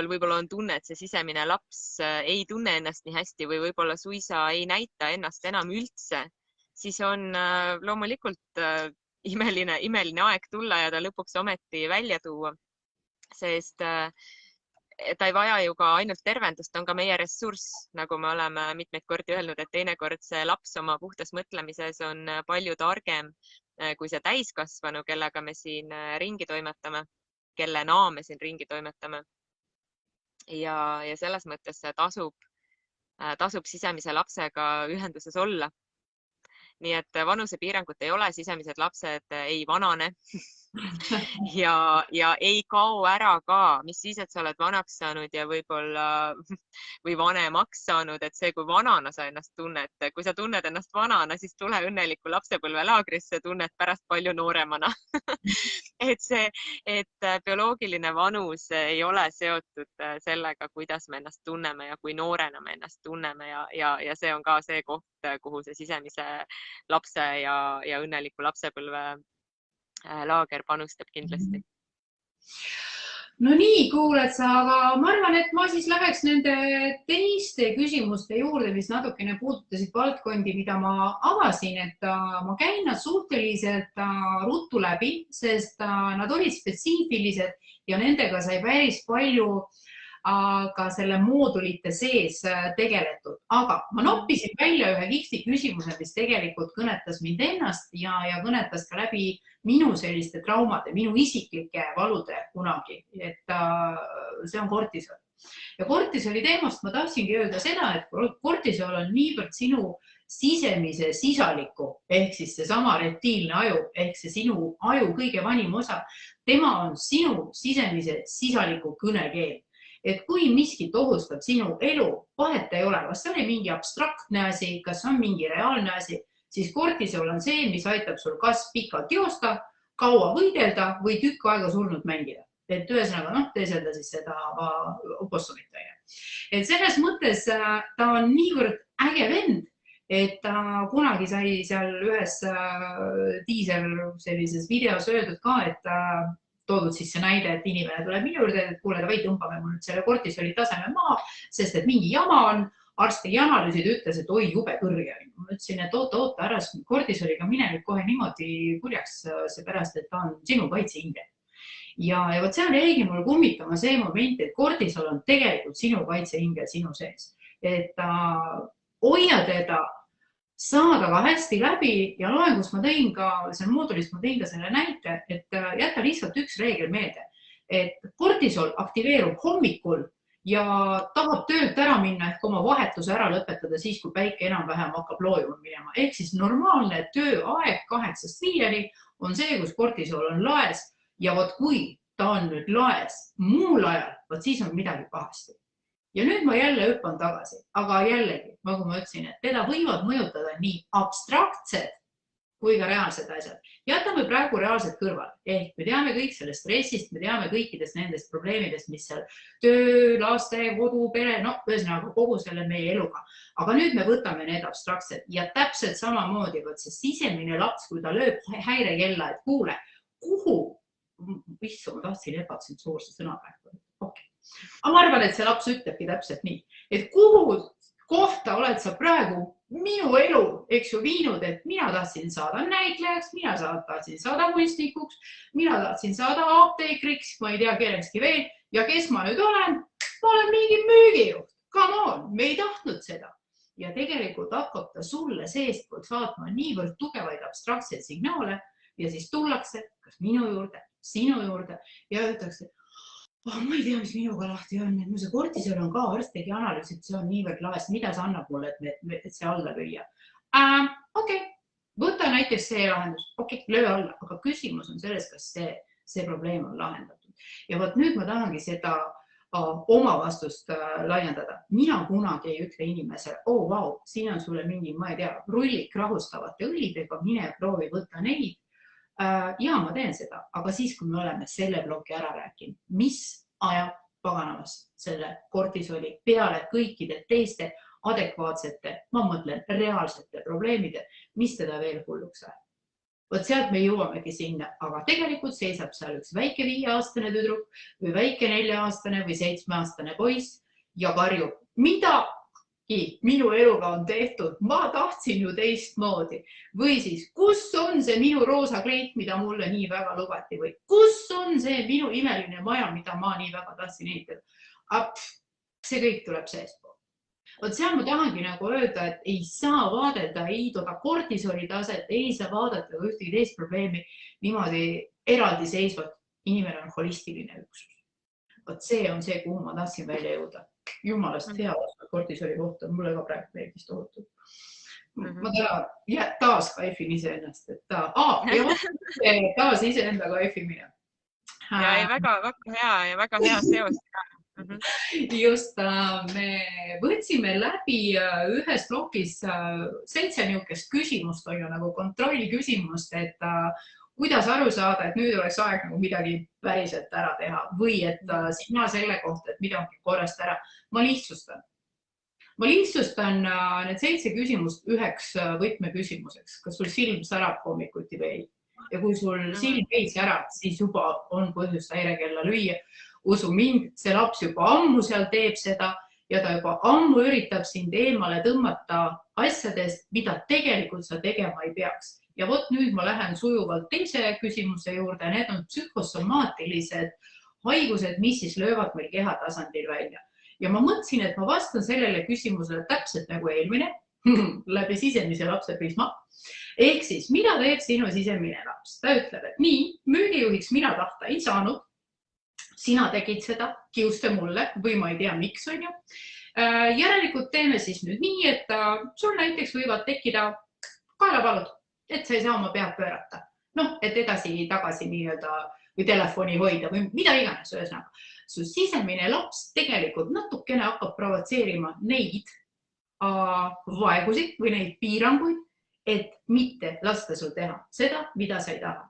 võib-olla on tunne, et see sisemine laps ei tunne ennast nii hästi või võib-olla suisa ei näita ennast enam üldse, siis on loomulikult imeline aeg tulla ja ta lõpuks ometi välja tuua, sest ta ei vaja ju ka ainult tervendust, ta on ka meie ressurss, nagu me oleme mitmeid kordi öelnud, et teinekord see laps oma puhtas mõtlemises on palju targem kui see täiskasvanu, kellega me siin ringi toimetame, kellena me siin ringi toimetame. Ja selles mõttes tasub sisemise lapsega ühenduses olla. Nii et vanusepiirangut ei ole, sisemised lapsed ei vanane ja ei kao ära ka, mis siis, et sa oled vanaks saanud ja võib-olla või vanemaks saanud, et see, kui vanana sa ennast tunned, kui sa tunned ennast vanana, siis tule õnneliku lapsepõlvelaagrisse, tunned pärast palju nooremana et bioloogiline vanus ei ole seotud sellega, kuidas me ennast tunneme ja kui noorena me ennast tunneme ja see on ka see koht, kuhu see sisemise lapse ja õnneliku lapsepõlve laager panustab kindlasti. No nii, kuuled sa, aga ma arvan, et ma siis läheks nende teiste küsimuste juurde, mis natukene puudutasid valdkondi, mida ma avasin, et ma käin nad suhteliselt ruttu läbi, sest nad olid spetsiifilised ja nendega sai päris palju ka selle moodulite sees tegeletud. Aga ma noppisin välja ühe kihvti küsimuse, mis tegelikult kõnetas mind ennast ja kõnetas ka läbi minu selliste traumade, minu isiklike valude kunagi, et see on kortisol. Ja kortisoli teemast ma tahtsingi öelda seda, et kortisol on niivõrd sinu sisemise sisaliku ehk siis seesama reptiilne aju ehk see sinu aju kõige vanim osa. Tema on sinu sisemise sisaliku kõnekeel. Et kui miskit ohustab sinu elu, vahet ei ole, kas see oli mingi abstraktne asi, kas on mingi reaalne asi, siis kortisol on see, mis aitab sul kas pikalt joosta, kaua võidelda või tükk aega surnud mängida. Et ühesõnaga, teeselda siis seda opossumit. Et selles mõttes ta on niivõrd äge vend, et kunagi sai seal ühes teaser sellises videos öeldud ka, et toodud siis see näide, et inimene tuleb minu juurde, et kuule, davai, tõmbame mul nüüd selle kortisoli taseme maa, sest et mingi jama on, arst tegi analüüsid, ütles, et oi, jube kõrge. Ma ütlesin, et oota, ära kortisoliga mine nüüd kohe niimoodi kurjaks, seepärast, et ta on sinu kaitseingel. Ja võt seal jäigi mul kummitama see moment, et kortisol on tegelikult sinu kaitseingel sinu sees. Et hoia teda saada ka hästi läbi ja loengus ma tõin ka, seal moodulis ma tõin ka selle näite, et jätta lihtsalt üks reegel meelde, et kortisol aktiveerub hommikul ja tahab töölt ära minna ehk oma vahetuse ära lõpetada siis, kui päike enam-vähem hakkab loojuma minema. Ehk siis normaalne tööaeg 8–5 on see, kus kortisol on laes ja vot kui ta on nüüd laes muul ajal, vot siis on midagi pahasti. Ja nüüd ma jälle hüppan tagasi, aga jällegi, nagu ma ütlesin, et teda võivad mõjutada nii abstraktsed kui ka reaalsed asjad. Jätame praegu reaalsed kõrval. Ehk me teame kõik sellest stressist, me teame kõikidest nendest probleemidest, mis seal töö, laste, kodu, pere, ühesõnaga kogu selle meie eluga. Aga nüüd me võtame need abstraktsed ja täpselt samamoodi, võt see sisemine laps, kui ta lööb häirekella, et kuule, kuhu, vissu, ma tahtsin ebatsensuurse sõna praegu. Okay. Aga ma arvan, et see laps ütlebki täpselt nii, et kuhu kohta oled sa praegu minu elu, eks ju, viinud, et mina tahtsin saada näitlejaks, mina tahtsin saada kunstnikuks, mina tahtsin saada apteekriks, ma ei tea kellekski veel ja kes ma nüüd olen? Ma olen mingi müügijuht. Come on, me ei tahtnud seda. Ja tegelikult hakkab ta sulle seestpoolt vaatama niivõrd tugevaid abstraktseid signaale ja siis tullakse kas minu juurde, sinu juurde ja öeldakse, ma ei tea, mis minuga lahti on, et see kortisol on ka, arst tegi analüüs, et see on niivõrd laes, mida sa annab mulle, et see alla lüüa. Okei, võta näiteks see lahendus, okei, löö alla, aga küsimus on selles, kas see probleem on lahendatud. Ja võt nüüd ma tahangi seda oma vastust laiendada. Mina kunagi ei ütle inimesele, vau, siin on sulle mingi, ma ei tea, rullik rahustavate õlidega, mine proovi võtta neid. Ja ma teen seda, aga siis, kui me oleme selle ploki ära rääkinud, mis ajab paganamas selle kortisoli peale kõikide teiste adekvaatsete, ma mõtlen reaalsete probleemide, mis teda veel hulluks ajab. Võt sealt me jõuamegi sinna, aga tegelikult seisab seal üks väike 5-aastane tüdruk või väike 4-aastane või 7-aastane poiss ja karjub, mida minu eluga on tehtud, ma tahtsin ju teistmoodi. Või siis, kus on see minu roosa kleit, mida mulle nii väga lubati või kus on see minu imeline maja, mida ma nii väga tahtsin ehitada. See kõik tuleb seespool. Vot seal ma tahangi nagu öelda, et ei saa vaadelda ei toda kortisoli taset, ei saa vaadata ühtegi teist probleemi niimoodi eraldi seisvat. Inimene on holistiline üksus. Vot see on see, kuhu ma tahtsin välja jõuda. Jumalast hea kortisoli kohta, mulle ka praegu meeldis tohutud. Ma taas kaifin iseennast, et taas iseenda kaifimine. Ja väga hea ja väga hea seos. Just, me võtsime läbi ühes blogis 7 niukest küsimust, on ju nagu kontrolli küsimust, et kuidas aru saada, et nüüd oleks aeg nagu midagi päriselt ära teha või et signaal selle kohta, et midagi korrast ära. Ma lihtsustan. Ma lihtsustan need 7 küsimust üheks võtmeküsimuseks. Kas sul silm särab hommikuti veel? Ja kui sul silm veits särab, siis juba on põhjust häirekella lüüa. Usu mind, see laps juba ammu seal teeb seda ja ta juba ammu üritab sind eemale tõmmata asjadest, mida tegelikult sa tegema ei peaks. Ja vot nüüd ma lähen sujuvalt teise küsimuse juurde. Need on psühhosomaatilised haigused, mis siis löövad meil kehatasandil välja. Ja ma mõtlesin, et ma vastan sellele küsimusele täpselt nagu eelmine, läbi sisemise lapse prisma. Ehk siis, mida teeb sinu sisemine laps? Ta ütleb, et nii, müügijuhiks mina tahta ei saanud. Sina tegid seda, kiuste mulle või ma ei tea, miks on ju. Järelikult teeme siis nüüd nii, et sul näiteks võivad tekkida kaelapalud, et sa ei saa oma pead pöörata. Et edasi-tagasi nii-öelda või telefoni hoida või mida iganes ühesõnaga. Su sisemine laps tegelikult natukene hakkab provotseerima neid vaegusid või neid piiranguid, et mitte lasta sul teha seda, mida sa ei taha.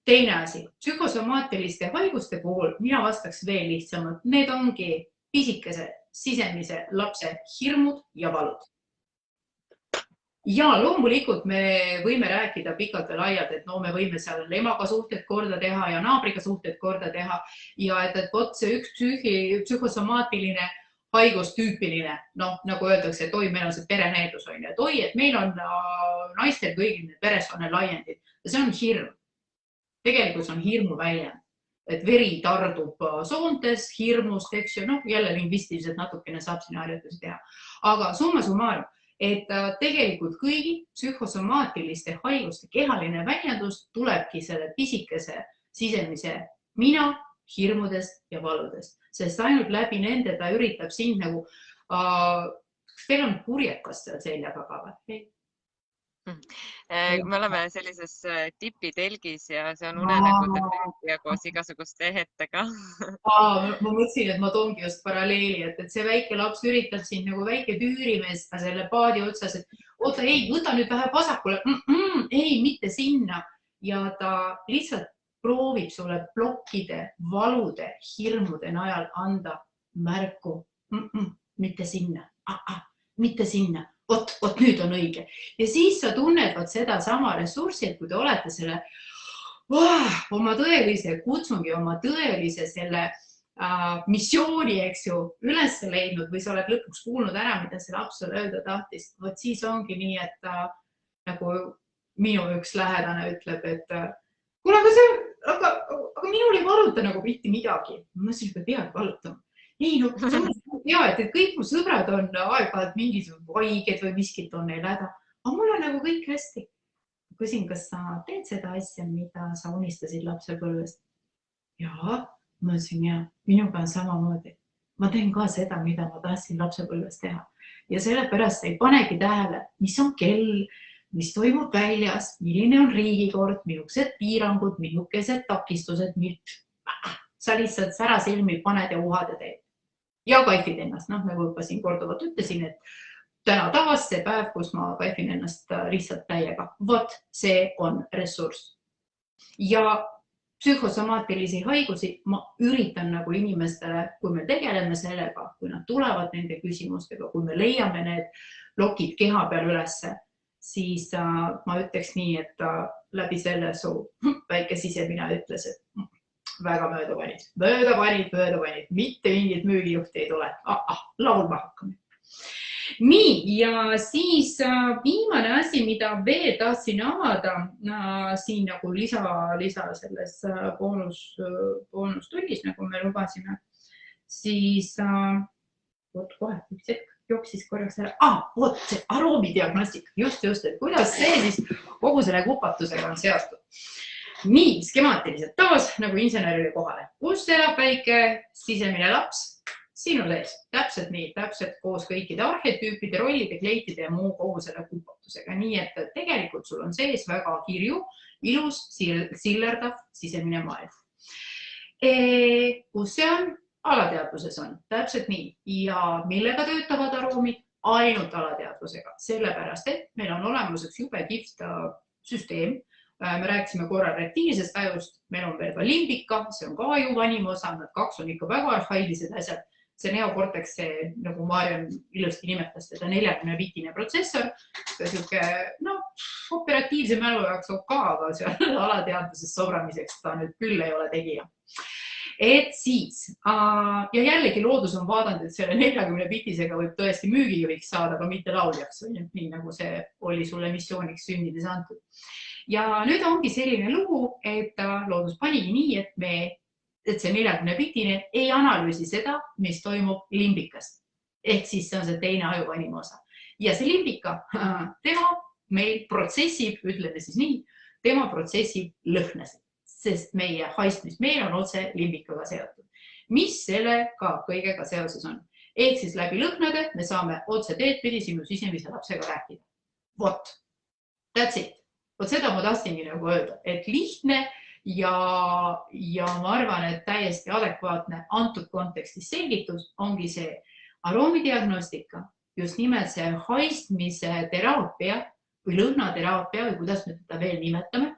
Teine asi, psühhosomaatiliste haiguste puhul mina vastaks veel lihtsamalt. Need ongi pisikese sisemise lapse hirmud ja valud. Ja loomulikult me võime rääkida pikalt ja laialt, et me võime seal emaga suhted korda teha ja naabriga suhted korda teha ja et vot see üks psühhosomaatiline haigus tüüpiline, nagu öeldakse, et oi, meil on see pereneedus, et oi, et meil on naistel kõigil need pereskonne laiendid. See on hirm. Tegelikult see on hirmu väljend, et veri tardub soontes, hirmust, eks ju, jälle lingvistiliselt natukene saab siin harjutusi teha. Aga summa summarum, et tegelikult kõigi psühhosomaatiliste haiguste kehaline väljendus tulebki selle pisikese sisemise mina hirmudest ja valudest, sest ainult läbi nende ta üritab sind nagu kas teil on purjekas seal selja taga või? Me oleme sellises tipitelgis ja see on unenägude ja koos igasuguste ehetega. Ma mõtlesin, et ma toongi just paralleeli, et see väike laps üritab sind nagu väike tüürimees selle paadi otsas, et oota, ei, võta nüüd vähe vasakule, ei, mitte sinna. Ja ta lihtsalt proovib sulle plokkide, valude, hirmude najal anda märku, mitte sinna, mitte sinna. Oot, nüüd on õige. Ja siis sa tunned seda sama ressurssi, et kui te olete selle oma tõelise kutsungi, oma tõelise selle missiooni, eks ju, üles leidnud või sa oled lõpuks kuulnud ära, mida see laps sulle öelda tahtis. Vot siis ongi nii, et nagu minu üks lähedane ütleb, et kuule, aga minul ei valuta nagu mitte midagi. Ma mõtlesin, et peagi valutama. Ei, no ja, et kõik mu sõbrad on aeg-ajalt mingisugused vaiged või miskit on neil häda. Aga mul on nagu kõik hästi. Küsin, kas sa teed seda asja, mida sa unistasid lapsepõlvest? Jaa, ma ütlesin, ja minuga on samamoodi. Ma teen ka seda, mida ma tahtsin lapsepõlvest teha. Ja sellepärast ei panegi tähele, mis on kell, mis toimub väljas, milline on riigikord, minukesed piirangud, minukesed takistused, sa lihtsalt sära silmi paned ja uhad ja teed. Ja kaifid ennast, nagu juba siin korduvalt ütlesin, et täna taas see päev, kus ma kaifin ennast lihtsalt täiega. Vot see on ressurss. Ja psühhosomaatilisi haigusi ma üritan nagu inimestele, kui me tegeleme sellega, kui nad tulevad nende küsimustega, kui me leiame need plokid keha peal ülesse, siis ma ütleks nii, et läbi selle su väike sisemina ütles, et väga mööda panid, mitte mingit müügijuhti ei tule. Laulma hakkame. Nii, ja siis viimane asi, mida veel tahtsin avada siin nagu lisa selles boonustunnis, nagu me lubasime, siis kohe üks hetk jooksis korraks ära. Vot see aroomidiagnostika, just, et kuidas see siis kogu selle kupatusega on seotud. Nii, skemaatiliselt taas nagu insenerile kohale. Kus elab väike sisemine laps? Sinu sees. Täpselt nii, täpselt koos kõikide arhetüüpide, rollide, kleitide ja muu kogu selle kupatusega. Nii, et tegelikult sul on sees väga kirju, ilus, sillerdav sisemine maailm. Kus see on? Alateadvuses on. Täpselt nii. Ja millega töötavad aroomid? Ainult alateadvusega. Sellepärast, et meil on olemas üks jube kihvt süsteem. Me rääkisime korra reptiilsest ajust, meil on veel ka limbika, see on ka aju vanim osa, nad kaks on ikka väga arhailised asjad. See neokorteks, see, nagu Marian ilusti nimetas, teda 40-bitine protsessor, operatiivse mälu jaoks ka, aga seal alateadvuses sobramiseks ta nüüd küll ei ole tegija. Et siis, ja jällegi loodus on vaadanud, et selle 40-bitisega võib tõesti müügijuhiks saada, aga mitte lauljaks, nii nagu see oli sulle missiooniks sündides antud. Ja nüüd ongi selline lugu, et loodus panigi nii, et see 40-bitine ei analüüsi seda, mis toimub limbikas. Ehk siis see on see teine ajuvanim osa. Ja see limbika, tema meil protsessib, ütleme siis nii, tema protsessib lõhnasid, sest meie haistmist meil on otse limbikaga seotud. Mis sellega kõigega seoses on? Ehk siis läbi lõhnade me saame otse teedpidi sinu sisemise lapsega rääkida. Vot, that's it. Vot seda ma tahtsingi nagu öelda, et lihtne ja ma arvan, et täiesti adekvaatne antud kontekstis selgitus ongi see aroomidiagnostika, just nimelt see haistmise teraapia või lõhnateraapia või kuidas me teda veel nimetame,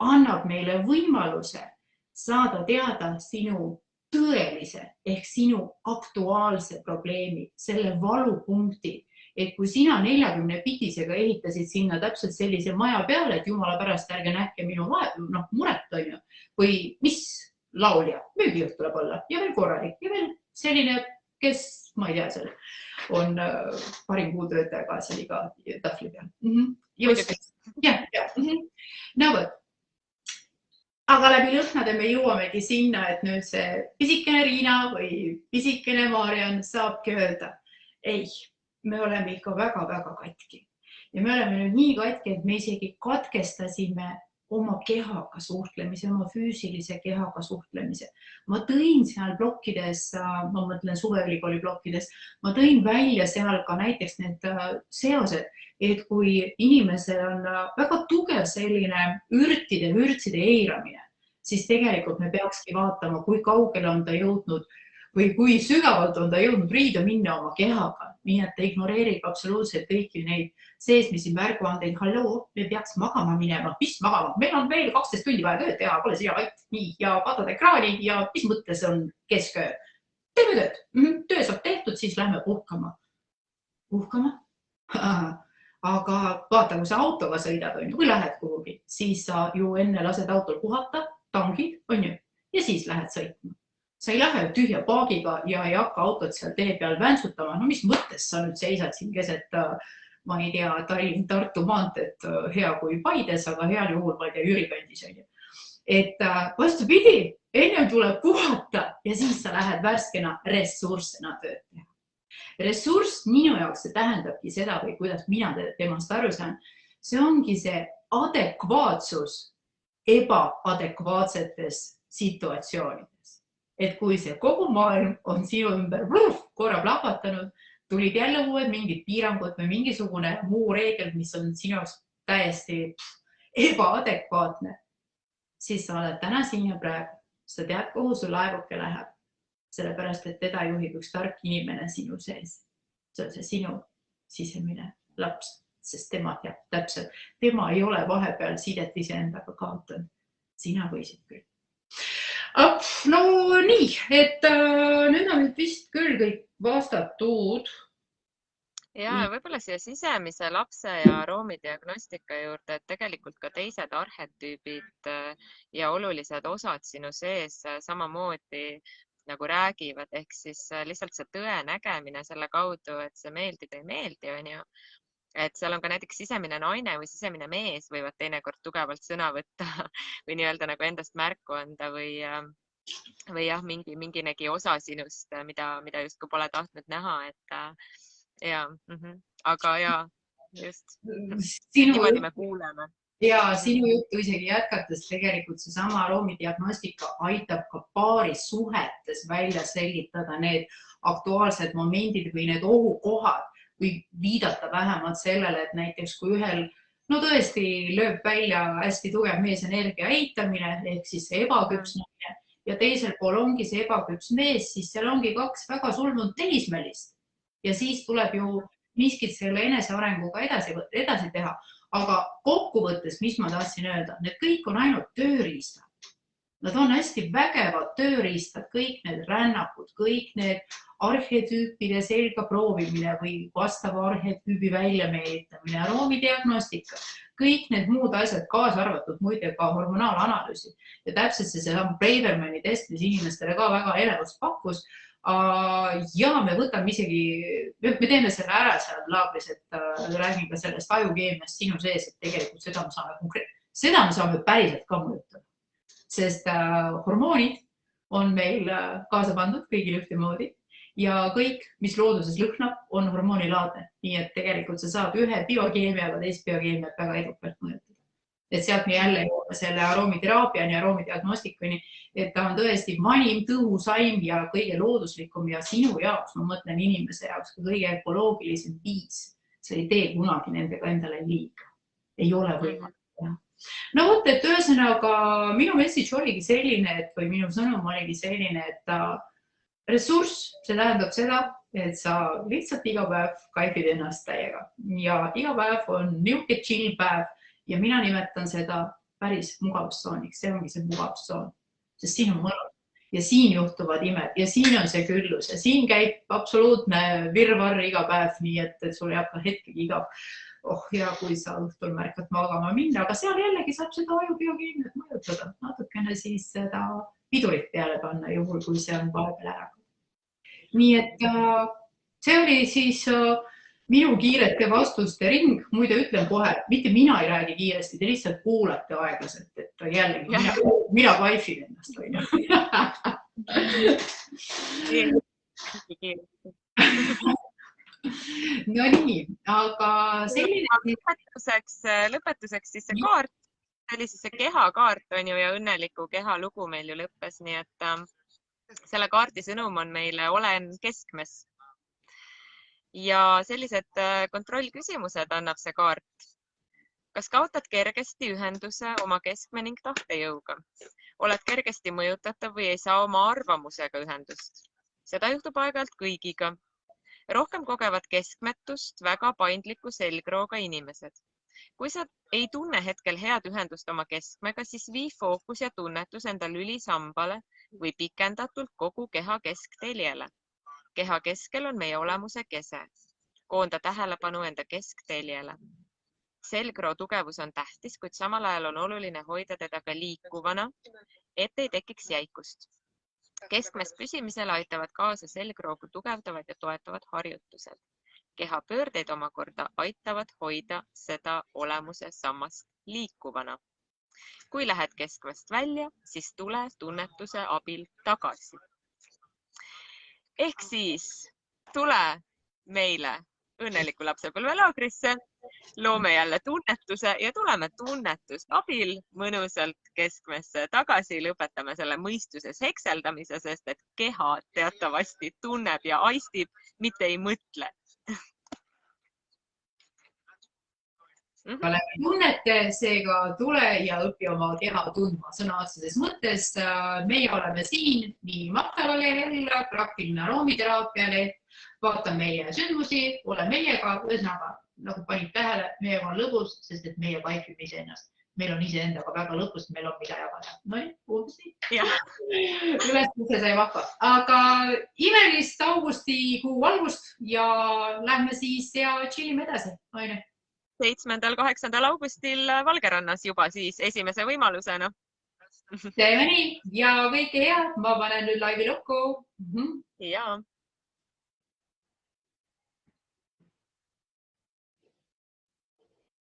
annab meile võimaluse saada teada sinu tõelise ehk sinu aktuaalse probleemi, selle valupunkti. Et kui sina 40-bitisega ehitasid sinna täpselt sellise maja peale, et jumala pärast ärge nähke minu muret on ju, või mis laulja, müügijuht tuleb olla ja veel korralik ja veel selline, kes, ma ei tea, seal on parim puutöötaja ka seal iga tahvli peal. Just, jah. No võt. Aga läbi lõhnade me jõuamegi sinna, et nüüd see pisikene Riina või pisikene Marian saabki öelda, ei, me oleme ikka väga-väga katki. Ja me oleme nüüd nii katki, et me isegi katkestasime oma kehaga suhtlemise, oma füüsilise kehaga suhtlemise. Ma tõin seal blokkides, ma mõtlen Suveülikooli blokkides, ma tõin välja seal ka näiteks need seosed, et kui inimesel on väga tugev selline vürtside eiramine, siis tegelikult me peakski vaatama, kui kaugele on ta jõudnud või kui sügavalt on ta jõudnud riida minna oma kehaga, nii et ta ignoreerib absoluutselt kõiki neid seesmisi märguandeid. Halloo, me peaks magama minema. Mis magama? Meil on veel 12 tundi vaja tööd teha, pole sina vait. Nii, ja vaatad ekraani ja mis mõttes on kesköö? Teeme tööd. Töö saab tehtud, siis lähme puhkama. Puhkama? Aga vaata, kui sa autoga sõidad, kui lähed kuhugi, siis sa ju enne lased autol puhata, tangid, on ju, ja siis lähed sõitma. Sa ei lähe tühja paagiga ja ei hakka autot seal tee peal väntsutama. No mis mõttes sa nüüd seisad siin keset, ma ei tea, Tallinn-Tartu maanteed, hea kui Paides, aga heal juhul, ma ei tea, Jüri kandis on ju. Et vastupidi, enne tuleb puhata ja siis sa lähed värskena ressurssena tööd teha. Ressurss minu jaoks see tähendabki seda või kuidas mina temast aru saan. See ongi see adekvaatsus ebaadekvaatsetes situatsioonides. Et kui see kogu maailm on sinu ümber korra plahvatanud, tulid jälle uued mingid piirangud või mingisugune muu reegel, mis on sinu jaoks täiesti ebaadekvaatne, siis sa oled täna siin ja praegu. Sa tead, kuhu su laevuke läheb, sellepärast, et teda juhib üks tark inimene sinu sees. See on see sinu sisemine laps, sest tema teab täpselt. Tema ei ole vahepeal sidet iseendaga kaotanud. Sina võisid küll. No nii, et nüüd on vist küll kõik vastatud. Ja võib-olla siia sisemise lapse ja roomidiagnostika juurde, et tegelikult ka teised arhetüübid ja olulised osad sinu sees samamoodi nagu räägivad, ehk siis lihtsalt see tõe nägemine selle kaudu, et see meeldib, ei meeldi, on ju. Et seal on ka näiteks sisemine naine või sisemine mees võivad teinekord tugevalt sõna võtta või nii-öelda nagu endast märku anda või jah, minginegi osa sinust, mida justkui pole tahtnud näha, et ja, aga ja, just niimoodi me kuuleme. Ja sinu juttu isegi jätkates tegelikult see sama roomidiagnostika aitab ka paari suhetes välja selgitada need aktuaalsed momendid või need ohukohad või viidata vähemalt sellele, et näiteks kui ühel, no tõesti lööb välja hästi tugev meesenergia eitamine ehk siis see ebaküps naine ja teisel pool ongi see ebaküps mees, siis seal ongi kaks väga sulmunud teismelist ja siis tuleb ju miskit selle enesearenguga edasi teha. Aga kokkuvõttes, mis ma tahtsin öelda, need kõik on ainult tööriistad. Nad on hästi vägevad tööriistad, kõik need rännakud, kõik need arhetüüpide selga proovimine või vastava arhetüübi väljameelitamine, roomidiagnostika, kõik need muud asjad, kaasa arvatud muide ka hormonaalanalüüsi. Ja täpselt see Bravermani test, mis inimestele ka väga elevust pakkus. Ja me võtame isegi, me teeme selle ära seal laabris, et räägin ka sellest ajukeemiast sinu sees, et tegelikult seda me saame päriselt ka mõjutada. Sest hormoonid on meil kaasa pandud kõigil ühtemoodi ja kõik, mis looduses lõhnab, on hormoonilaadne. Nii et tegelikult sa saad ühe biokeemiaga teist biokeemiat väga edukalt mõjutada. Et sealt me jälle jõuame selle aroomiteraapiani ja aroomidiagnostikuni, et ta on tõesti vanim, tõhusaim ja kõige looduslikum ja sinu jaoks, ma mõtlen inimese jaoks, ka kõige ökoloogilisem viis. Sa ei tee kunagi nendega endale liiga. Ei ole võimalik teha. No võt, et ühesõnaga minu message oligi selline, või minu sõnum oligi selline, et ressurss, see tähendab seda, et sa lihtsalt iga päev kaifid ennast täiega ja iga päev on niuke chill päev ja mina nimetan seda päris mugavustsooniks, see ongi see mugavustsoon, sest siin on mõnus ja siin juhtuvad imed ja siin on see küllus ja siin käib absoluutne virvarr iga päev, nii et sul ei hakka hetkegi igav. Ja kui sa õhtul märkad magama minna, aga seal jällegi saab seda ajubiokeemiat mõjutada, natukene siis seda pidurit peale panna juhul, kui see on vahepeal ära. Nii et see oli siis minu kiirete vastuste ring, muide ütlen kohe, mitte mina ei räägi kiiresti, te lihtsalt kuulate aeglaselt, et jällegi mina kaifin ennast. no nii, aga selline. lõpetuseks siis see kaart, see oli siis see kehakaart on ju ja õnneliku keha lugu meil ju lõppes, nii et selle kaardi sõnum on meile olen keskmes. Ja sellised kontrollküsimused annab see kaart. Kas kaotad kergesti ühenduse oma keskme ning tahtejõuga? Oled kergesti mõjutatav või ei saa oma arvamusega ühendust? Seda juhtub aeg-ajalt kõigiga. Rohkem kogevad keskmetust väga paindliku selgrooga inimesed. Kui sa ei tunne hetkel head ühendust oma keskmega, siis vii fookus ja tunnetus enda lülisambale või pikendatult kogu keha keskteljele. Keha keskel on meie olemuse kese. Koonda tähelepanu enda keskteljele. Selgroo tugevus on tähtis, kuid samal ajal on oluline hoida teda ka liikuvana, et ei tekiks jäikust. Keskmes püsimisele aitavad kaasa selgroogu tugevdavad ja toetavad harjutused. Keha pöördeid omakorda aitavad hoida seda olemuse sammast liikuvana. Kui lähed keskmest välja, siis tule tunnetuse abil tagasi. Ehk siis tule meile õnneliku lapsepõlvelaagrisse, loome jälle tunnetuse ja tuleme tunnetust abil mõnusalt keskmesse tagasi, lõpetame selle mõistuses hekseldamise, sest et keha teatavasti tunneb ja aistib, mitte ei mõtle. Tunnete, seega tule ja õpi oma keha tundma sõna otseses mõttes. Meie oleme siin nii Maktala lehel, praktiline aromiteraapia leht, vaata meie sündmusi, ole meiega, ühesõnaga nagu panid tähele, meiega on lõbus, sest et meie vaikib iseennast. Meil on iseendaga väga lõbus, meil on mida jagada. No nii, umbes nii. Üleskutse sai vahva. Aga imelist augustikuu algust ja lähme siis ja chillime edasi. 7.–8. augustil Valgerannas juba siis esimese võimalusena. Teeme nii ja kõike head. Ma panen nüüd laivi lukku. Ja.